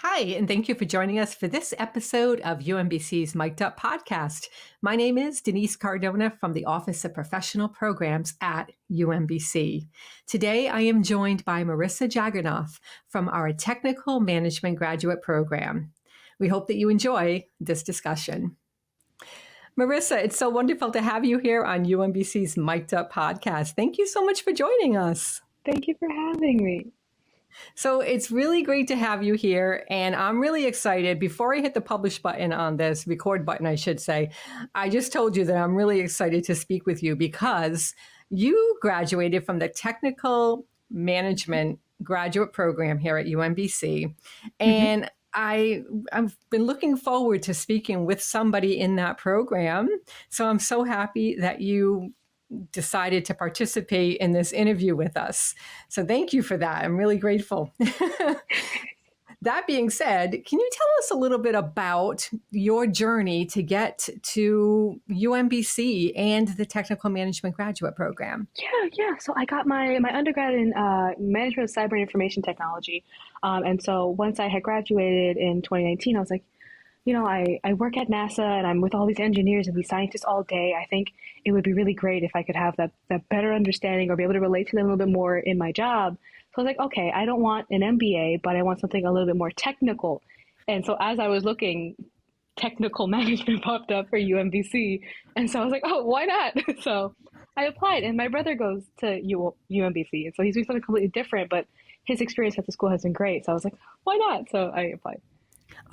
Hi, and thank you for joining us for this episode of UMBC's Mic'd Up podcast. My name is Denise Cardona from the Office of Professional Programs at UMBC. Today, I am joined by Marissa Jagarnath from our Technical Management Graduate Program. We hope that you enjoy this discussion. Marissa, it's so wonderful to have you here on UMBC's Mic'd Up podcast. Thank you so much for joining us. Thank you for having me. So it's really great to have you here. And I'm really excited. Before I hit the publish button on this, record button, I should say, I just told you that I'm really excited to speak with you because you graduated from the Technical Management Graduate Program here at UMBC. And I've been looking forward to speaking with somebody in that program. So I'm so happy that you decided to participate in this interview with us. So thank you for that. I'm really grateful. That being said, can you tell us a little bit about your journey to get to UMBC and the Technical Management Graduate Program? Yeah. So I got my undergrad in management of cyber and information technology. And so once I had graduated in 2019, I was like, I work at NASA and I'm with all these engineers and these scientists all day. I think it would be really great if I could have that better understanding or be able to relate to them a little bit more in my job. So I was like, okay, I don't want an MBA, but I want something a little bit more technical. And so as I was looking, technical management popped up for UMBC. And so I was like, oh, why not? So I applied, and my brother goes to UMBC. And so he's doing something completely different, but his experience at the school has been great. So I was like, why not? So I applied.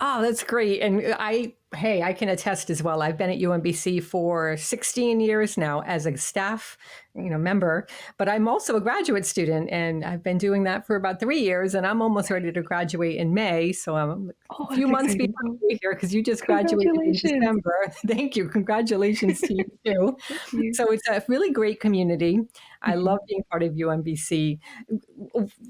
Oh, that's great. And I can attest as well. I've been at UMBC for 16 years now as a staff, member, but I'm also a graduate student, and I've been doing that for about 3 years, and I'm almost ready to graduate in May. So I'm a few months behind you here because you just graduated in December. Thank you. Congratulations to you too. You. So it's a really great community. I love being part of UMBC.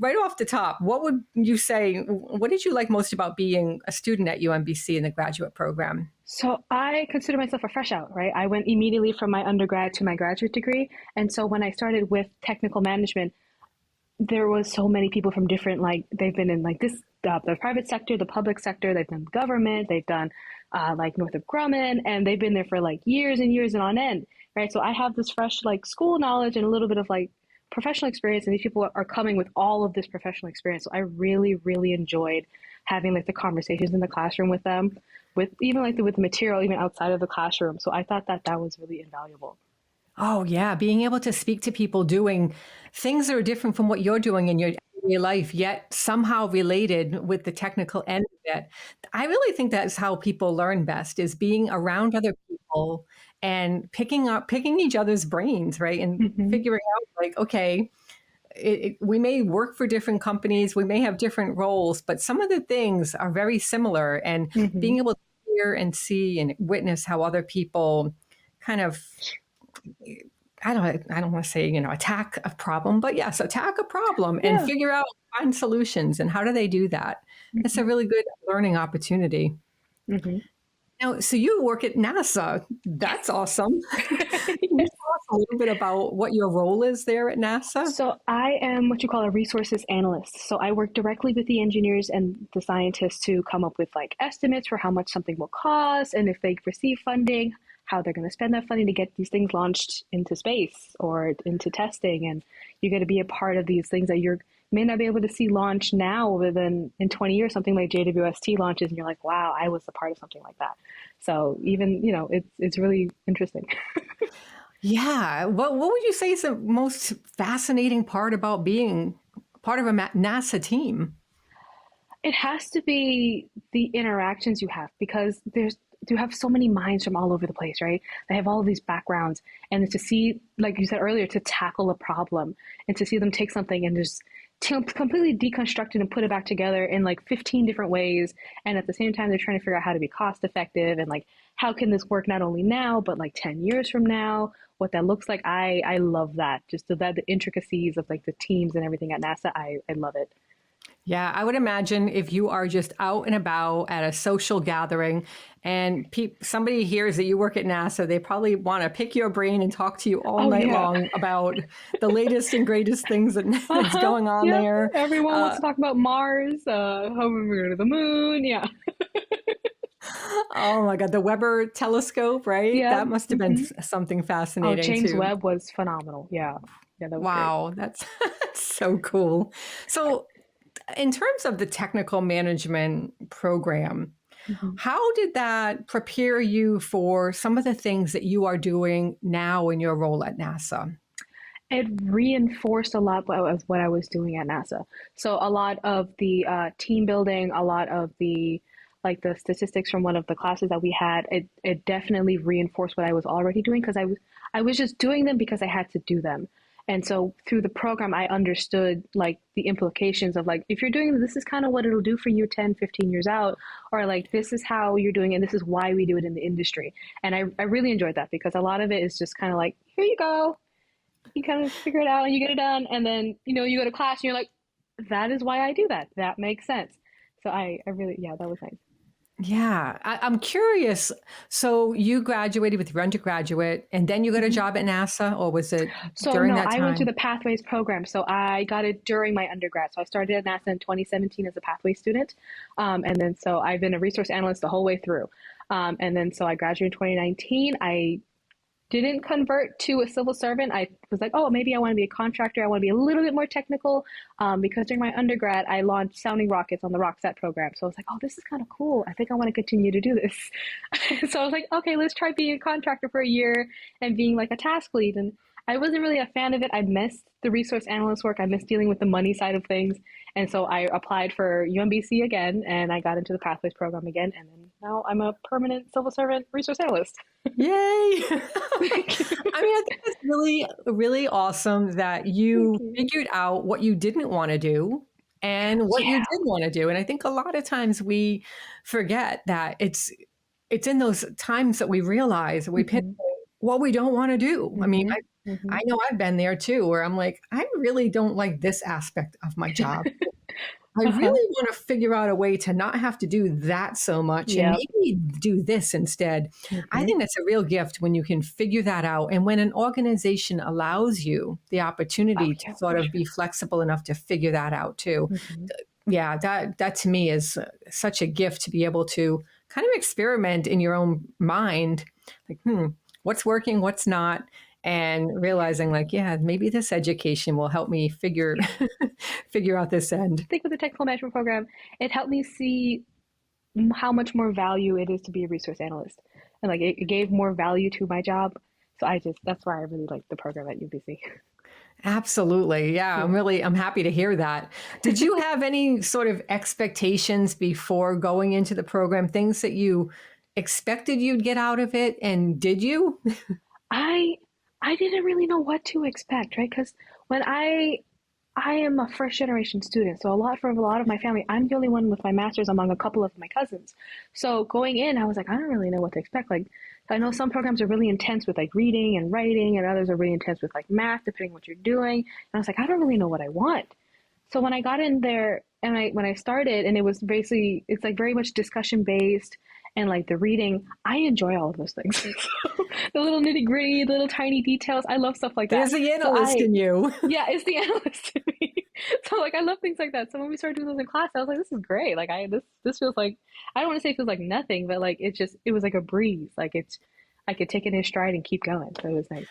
Right off the top, what would you say, what did you like most about being a student at UMBC in the graduate program? So I consider myself a fresh out, right? I went immediately from my undergrad to my graduate degree. And so when I started with technical management, there was so many people from different, they've been in the private sector, the public sector, they've done government, they've done Northrop Grumman, and they've been there for years and years and on end, right? So I have this fresh school knowledge and a little bit of professional experience, and these people are coming with all of this professional experience. So I really, really enjoyed having the conversations in the classroom with them, with even with the material, even outside of the classroom. So I thought that was really invaluable. Oh, yeah. Being able to speak to people doing things that are different from what you're doing in your everyday life, yet somehow related with the technical end of it. I really think that's how people learn best, is being around other people and picking each other's brains, right? And figuring out okay, we may work for different companies, we may have different roles, but some of the things are very similar. And being able to hear and see and witness how other people kind of, I don't want to say, attack a problem, but yes, attack a problem and figure out, find solutions. And how do they do that? It's a really good learning opportunity. Now, so you work at NASA. That's awesome. Can you tell us a little bit about what your role is there at NASA? So I am what you call a resources analyst. So I work directly with the engineers and the scientists to come up with estimates for how much something will cost, and if they receive funding, how they're going to spend that funding to get these things launched into space or into testing. And you get to be a part of these things that you may not be able to see launch now, within in 20 years, something like JWST launches, and you're like, wow, I was a part of something like that. So even, it's really interesting. Yeah. What would you say is the most fascinating part about being part of a NASA team? It has to be the interactions you have, because you have so many minds from all over the place, right? They have all of these backgrounds, and to see, like you said earlier, to tackle a problem and to see them take something and just completely deconstruct it and put it back together in 15 different ways. And at the same time, they're trying to figure out how to be cost effective and how can this work not only now, but 10 years from now, what that looks like. I love that. Just the intricacies of the teams and everything at NASA. I love it. Yeah, I would imagine if you are just out and about at a social gathering and somebody hears that you work at NASA, they probably want to pick your brain and talk to you all Oh night yeah. long about the latest and greatest things that's Uh-huh. going on Yep. there. Everyone wants Uh, to talk about Mars, how we're going to the moon. Yeah. oh my God, the Weber telescope, right? Yep. That must have been Hmm. something Oh, fascinating James too. Webb was phenomenal. Yeah. Yeah, that was great. Wow, that's that's so cool. So, in terms of the technical management program, Mhm. how did that prepare you for some of the things that you are doing now in your role at NASA? It reinforced a lot of what I was doing at NASA. So a lot of the team building, a lot of the like the statistics from one of the classes that we had, it definitely reinforced what I was already doing because I was just doing them because I had to do them. And so through the program, I understood like the implications of like, if you're doing this is kind of what it'll do for you 10, 15 years out, or like this is how you're doing it, and this is why we do it in the industry. And I really enjoyed that because a lot of it is just kind of like, here you go, you kind of figure it out and you get it done, and then you go to class and you're like, that is why I do that. That makes sense. So I really, yeah, that was nice. Yeah, I'm curious. So you graduated with your undergraduate, and then you got a Hmm. job at NASA, or was it So during no, that I went through time? the Pathways program. So I got it during my undergrad. So I started at NASA in 2017 as a pathway student, and then so I've been a resource analyst the whole way through. And then so I graduated in 2019. I didn't convert to a civil servant. I was like, oh, maybe I want to be a contractor. I want to be a little bit more technical, because during my undergrad, I launched sounding rockets on the RockSat program. So I was like, oh, this is kind of cool. I think I want to continue to do this. So I was like, okay, let's try being a contractor for a year and being like a task lead. And I wasn't really a fan of it. I missed the resource analyst work. I missed dealing with the money side of things. And so I applied for UMBC again and I got into the Pathways program again. And then now I'm a permanent civil servant resource analyst. Yay! I mean, I think it's really, really awesome that Thank you you. figured out what you didn't want to do and what you Yeah. did want to do. And I think a lot of times we forget that it's in those times that we realize we pinpoint Mm-hmm. what we don't want to do. I mean, Mm-hmm. I Mm-hmm. know I've been there too, where I'm like, I really don't like this aspect of my job. I Uh-huh. really want to figure out a way to not have to do that so much and Yep. maybe do this instead. I Mm-hmm. think that's a real gift when you can figure that out. And when an organization allows you the Oh opportunity to yeah, sort for of be sure. flexible enough to figure that out too. Mm-hmm. Yeah, that to me is such a gift to be able to kind of experiment in your own mind, like, what's working, what's not, and realizing like, yeah, maybe this education will help me figure Yeah. figure out this end. I think with the technical management program, it helped me see how much more value it is to be a resource analyst. And like it gave more value to my job. So that's why I really like the program at UBC. Absolutely. Yeah, Yeah. I'm happy to hear that. Did you have any sort of expectations before going into the program, things that you expected you'd get out of it, and did you? I I didn't really know what to expect, right? Because when I am a first generation student, so a lot of my family, I'm the only one with my master's among a couple of my cousins. So going in, I was like, I don't really know what to expect. Like, I know some programs are really intense with like reading and writing, and others are really intense with like math, depending on what you're doing. And I was like, I don't really know what I want. So when I got in there and when I started, and it was basically it's like very much discussion based and like the reading, I enjoy all of those things. So the little nitty gritty, little tiny details, I love stuff like that. There's the So analyst in you. yeah, it's the analyst to me. So like I love things like that. So when we started doing those in class, I was like, this is great. Like this feels like, I don't want to say it feels like nothing, but like it was like a breeze. Like it's I could take it in stride and keep going. So it was nice.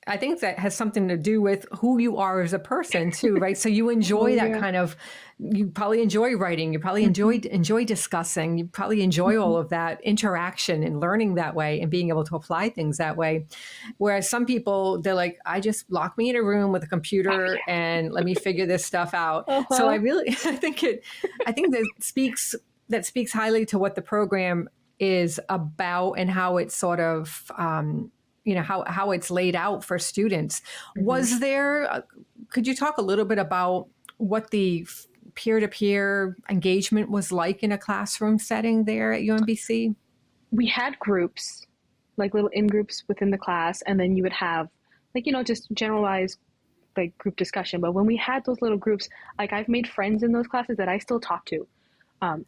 I think that has something to do with who you are as a person too, right? So you Oh enjoy that yeah. kind of, you probably enjoy writing, you probably Hmm. enjoy discussing, you probably enjoy Hmm. all of that interaction and learning that way and being able to apply things that way. Whereas some people, they're like, I just lock me in a room with a Oh computer yeah. and let me figure this stuff out. So I Uh-huh. really, I think that speaks highly to what the program is about and how it's sort of how it's laid out for students. Hmm. Was there could you talk a little bit about what the peer-to-peer engagement was like in a classroom setting there at UMBC? We had groups, like little in groups within the class, and then you would have like just generalized like group discussion. But when we had those little groups, like I've made friends in those classes that I still talk to.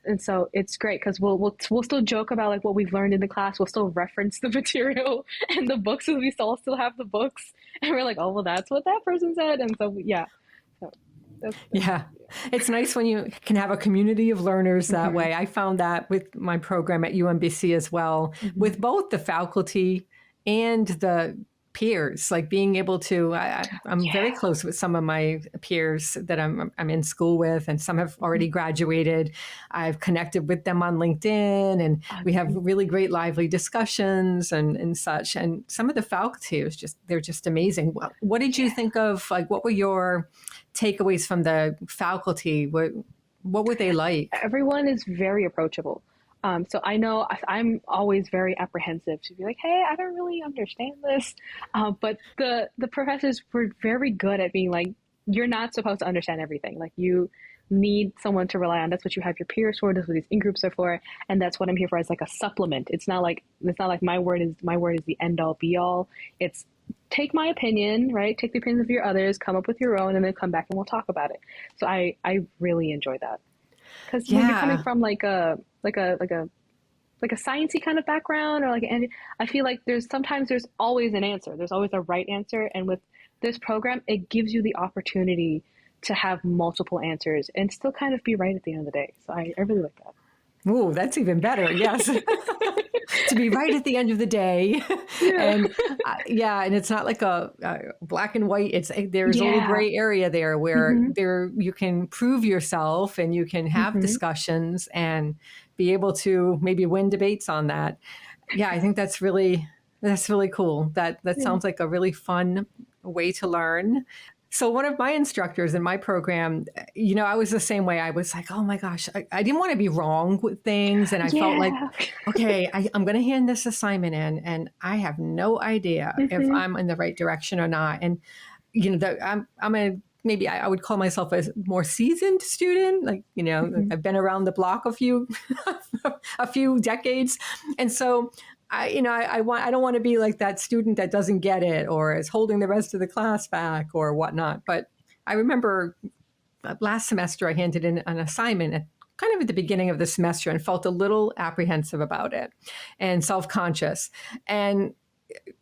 And so it's great because we'll still joke about like what we've learned in the class. We'll still reference the material and the books, and we still have the books, and we're like, oh well, that's what that person said, and so yeah, so that's Yeah. It's nice when you can have a community of learners that hmm way. I found that with my program at UMBC as well, hmm with both the faculty and the peers, like being able to, I'm very yeah. close with some of my peers that I'm in school with, and some have hmm already graduated. I've connected with them on LinkedIn, and we have Great. really great lively discussions and such. And some of the faculty is they're just amazing. What did you Yeah. think of, like, what were your takeaways from the faculty? What were they like? Everyone is very approachable. So I know I'm always very apprehensive to be like, hey, I don't really understand this. But the professors were very good at being like, you're not supposed to understand everything. Like you need someone to rely on. That's what you have your peers for. That's what these in groups are for, and that's what I'm here for as like a supplement. It's not like my word is the end all be all. It's take my opinion, right? Take the opinions of your others, come up with your own, and then come back and we'll talk about it. So I really enjoy that. Because when you're coming Yeah. from like a sciencey kind of background or and I feel like there's always an answer. There's always a right answer, and with this program, it gives you the opportunity to have multiple answers and still kind of be right at the end of the day. So I really like that. Ooh, that's even better. Yes. To be right at the end of the day. Yeah. And yeah, and it's not like a black and white. There's a little Yeah. gray area there where Mhm. you can prove yourself and you can have Mhm. discussions and be able to maybe win debates on that. Yeah, I think that's really cool. That Yeah. sounds like a really fun way to learn. So one of my instructors in my program, I was the same way. I was like, oh my gosh, I didn't want to be wrong with things. And I felt like, Yeah. okay, I'm going to hand this assignment in and I have no idea if Mhm. I'm in the right direction or not. And, maybe I would call myself a more seasoned student. Like, Mhm. I've been around the block a few decades. And so I don't want to be like that student that doesn't get it or is holding the rest of the class back or whatnot. But I remember last semester I handed in an assignment kind of at the beginning of the semester and felt a little apprehensive about it and self-conscious. And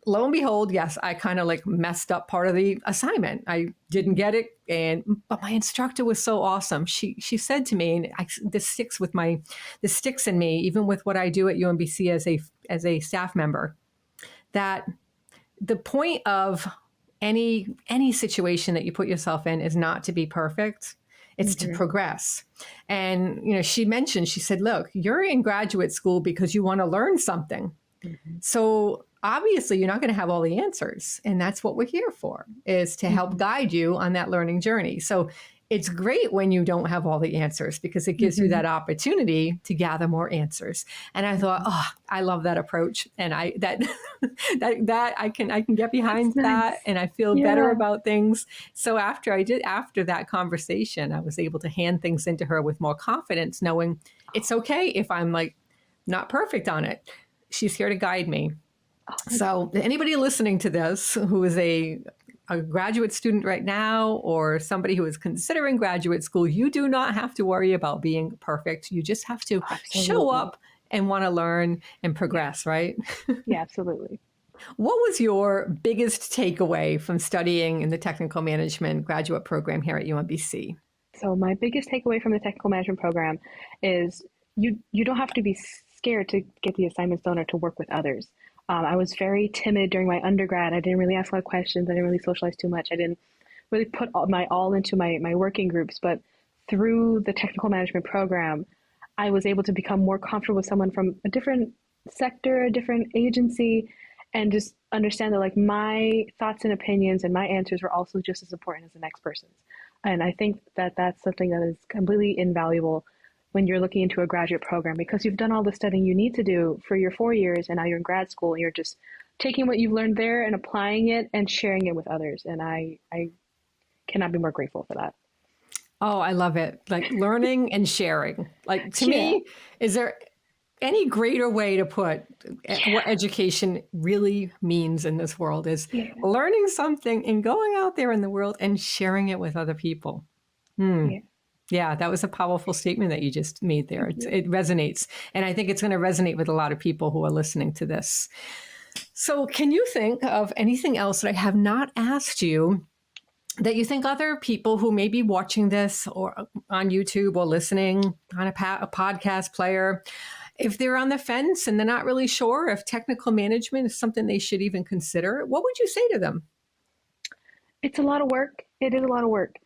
lo and behold, yes, I kind of like messed up part of the assignment. I didn't get it, but my instructor was so awesome. She said to me, and this sticks in me, even with what I do at UMBC as a staff member, that the point of any situation that you put yourself in is not to be perfect. It's to Mhm. progress. And she said, look, you're in graduate school because you want to learn something. Mhm. So obviously you're not going to have all the answers. And that's what we're here for, is to help Mhm. guide you on that learning journey. So it's great when you don't have all the answers because it gives you Mhm. that opportunity to gather more answers. And I thought, Mhm. oh, I love that approach. And I that that I can get That's behind that nice. and I feel better Yeah. about things. So after that conversation, I was able to hand things into her with more confidence, knowing it's okay if I'm like not perfect on it. She's here to guide me. Oh, that's So anybody listening to this who is a graduate student right now or somebody who is considering graduate school, you do not have to worry about being perfect. You just have to show absolutely. up and want to learn and Yeah. progress, right? Yeah, absolutely. What was your biggest takeaway from studying in the technical management graduate program here at UMBC? So my biggest takeaway from the technical management program is you don't have to be scared to get the assignments done or to work with others. I was very timid during my undergrad. I didn't really ask a lot of questions. I didn't really socialize too much. I didn't really put my all into my working groups. But through the technical management program, I was able to become more comfortable with someone from a different sector, a different agency, and just understand that like my thoughts and opinions and my answers were also just as important as the next person's. And I think that that's something that is completely invaluable when you're looking into a graduate program because you've done all the studying you need to do for your 4 years and now you're in grad school and you're just taking what you've learned there and applying it and sharing it with others. And I cannot be more grateful for that. Oh, I love it. Like learning and sharing. Like to Yeah. me, is there any greater way to put Yeah. what education really means in this world is Yeah. learning something and going out there in the world and sharing it with other people. Hmm. Yeah. Yeah, that was a powerful statement that you just made there. Thank you. It resonates. And I think it's going to resonate with a lot of people who are listening to this. So, can you think of anything else that I have not asked you that you think other people who may be watching this or on YouTube or listening on a podcast player, if they're on the fence and they're not really sure if technical management is something they should even consider, what would you say to them? It's a lot of work. It is a lot of work,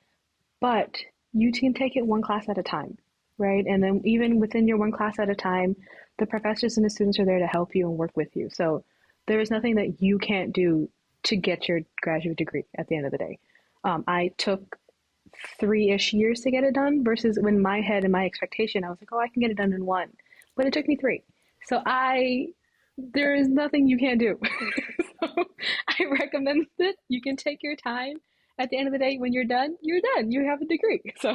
but you can take it one class at a time, right? And then even within your one class at a time, the professors and the students are there to help you and work with you. So there is nothing that you can't do to get your graduate degree at the end of the day. I took 3-ish years to get it done versus when my head and my expectation, I was like, oh, I can get it done in one, but it took me 3. So there is nothing you can't do. So I recommend it. You can take your time. At the end of the day, when you're done, you're done. You have a degree. So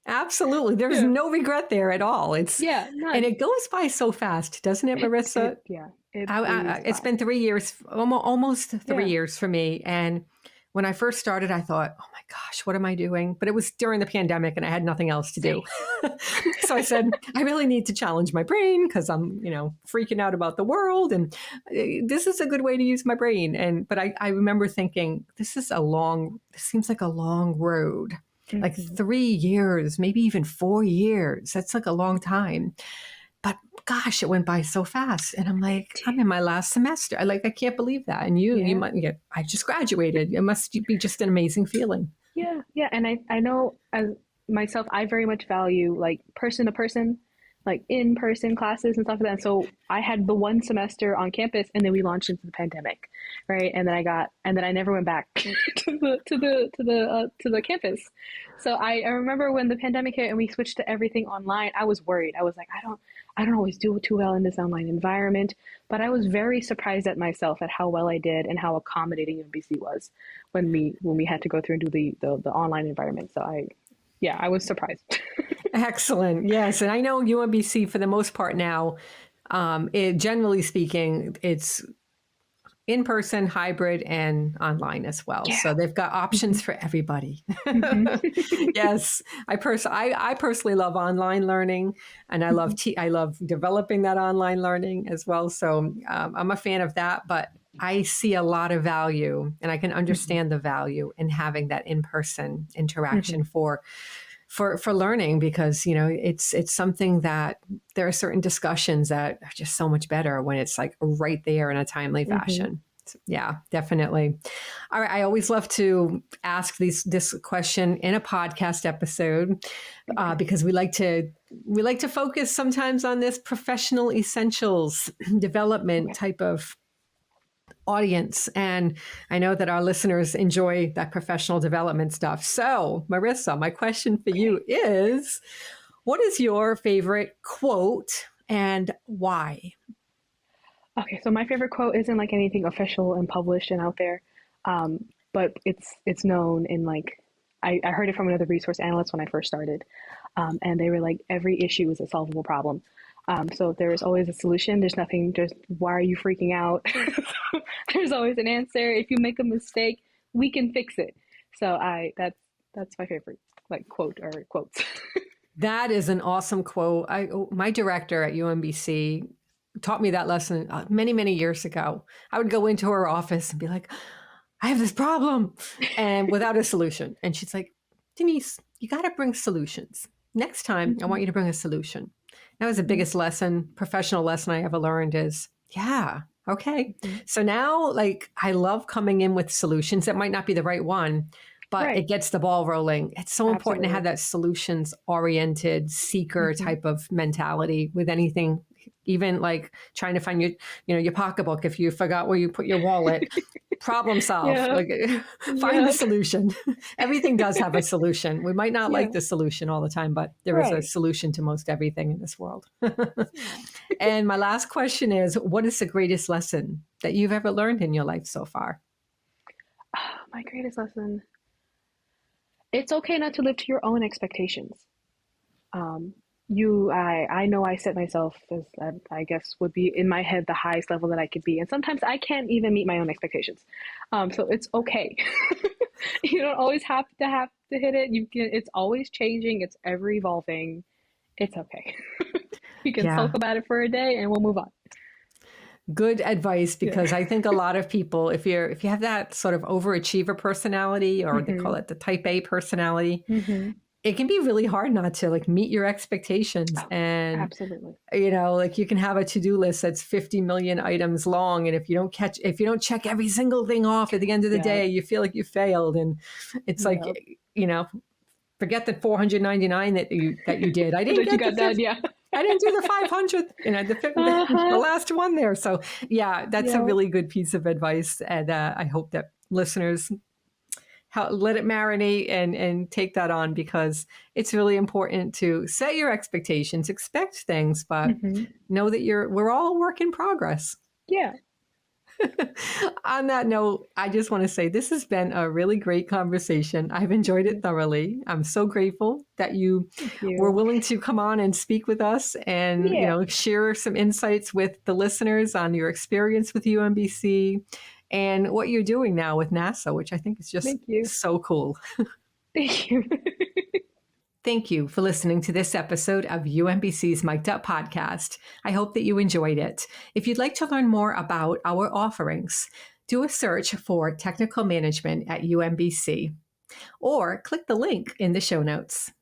Absolutely. There's yeah, no regret there at all. yeah, And none. it goes by so fast, doesn't it, Marissa? Yeah, it breezes It's by. been 3 years, almost three Yeah, years for me. And when I first started, I thought, oh my gosh, what am I doing? But it was during the pandemic and I had nothing else to do. same. So I said, I really need to challenge my brain because I'm, freaking out about the world. And this is a good way to use my brain. But I remember thinking, this seems like a long road. Like Hmm. 3 years, maybe even 4 years. That's like a long time. But gosh, it went by so fast. And I'm It like, did. I'm in my last semester. I can't believe that. And you Yeah, might get, I just graduated. It must be just an amazing feeling. yeah, yeah. And I know as myself, I very much value like person to person, like in person classes and stuff like that. And so I had the one semester on campus, and then we launched into the pandemic, right? And then I never went back to the campus. So I remember when the pandemic hit and we switched to everything online. I was worried. I was like, I don't always do too well in this online environment, but I was very surprised at myself at how well I did and how accommodating UMBC was when we had to go through and do the online environment. So yeah, I was surprised. Excellent. Yes. And I know UMBC for the most part now, generally speaking, it's in person, hybrid, and online as well. Yeah. So they've got options for everybody. Hmm. Yes, I personally love online learning, and I love developing that online learning as well. So I'm a fan of that, but I see a lot of value, and I can Hmm. understand the value in having that in person Hmm. interaction for learning because it's something that there are certain discussions that are just so much better when it's like right there in a timely Hmm. fashion. Yeah, definitely. All right, I always love to ask this question in a podcast episode Okay. because we like to focus sometimes on this professional essentials development Okay. type of audience. And I know that our listeners enjoy that professional development stuff. So, Marissa, my question for Okay. you is what is your favorite quote and why? Okay. So my favorite quote isn't like anything official and published and out there, but it's known in like I heard it from another resource analyst when I first started, and they were like, every issue is a solvable problem. So there is always a solution. There's nothing. Just why are you freaking out? So there's always an answer. If you make a mistake, we can fix it. So that's my favorite like quote or quotes. That is an awesome quote. My director at UMBC taught me that lesson many, many years ago. I would go into her office and be like, I have this problem and without a solution. And she's like, Denise, you got to bring solutions. Next time, I want Hmm. you to bring a solution. That was the biggest lesson, professional lesson I ever learned is, yeah, okay. Hmm. So now, like, I love coming in with solutions. That might not be the right one, but it Right. gets the ball rolling. It's so important to have Absolutely. that solutions oriented seeker Hmm. type of mentality with anything, even like trying to find your pocketbook if you forgot where you put your wallet. Problem solve, Yeah. like find the Yeah. solution. Everything does have a solution. We might not like Yeah. the solution all the time, but there is a Right. solution to most everything in this world. Yeah. And my last question is, what is the greatest lesson that you've ever learned in your life so far? My greatest lesson. It's okay not to live to your own expectations. Um, I know I set myself as, I guess would be in my head the highest level that I could be, and sometimes I can't even meet my own expectations. So it's okay. You don't always have to hit it. You can. It's always changing. It's ever evolving. It's okay. You can sulk Yeah. about it for a day, and we'll move on. Good advice, Yeah. because I think a lot of people, if you have that sort of overachiever personality, or they call Mm-hmm. it the type A personality, Mm-hmm. it can be really hard not to like meet your expectations. Oh, And absolutely. like you can have a to-do list that's 50 million items long, and if you don't check every single thing off at the end of the Yeah. day, you feel like you failed. And it's like, Yeah. you know, forget the 499 that you did. I didn't That you get the got done. 50. Yeah. I didn't do the 500th, the Uh-huh. last one there. So yeah, that's a Yeah. really good piece of advice. And I hope that listeners let it marinate and take that on, because it's really important to set your expectations, expect things, but Mm-hmm. know that we're all a work in progress. Yeah. On that note, I just want to say this has been a really great conversation. I've enjoyed it thoroughly. I'm so grateful that you Thank were you. willing to come on and speak with us, and Yeah. share some insights with the listeners on your experience with UMBC and what you're doing now with NASA, which I think is just Thank you. so cool. Thank you. Thank you for listening to this episode of UMBC's Mic'd Up podcast. I hope that you enjoyed it. If you'd like to learn more about our offerings, do a search for technical management at UMBC, or click the link in the show notes.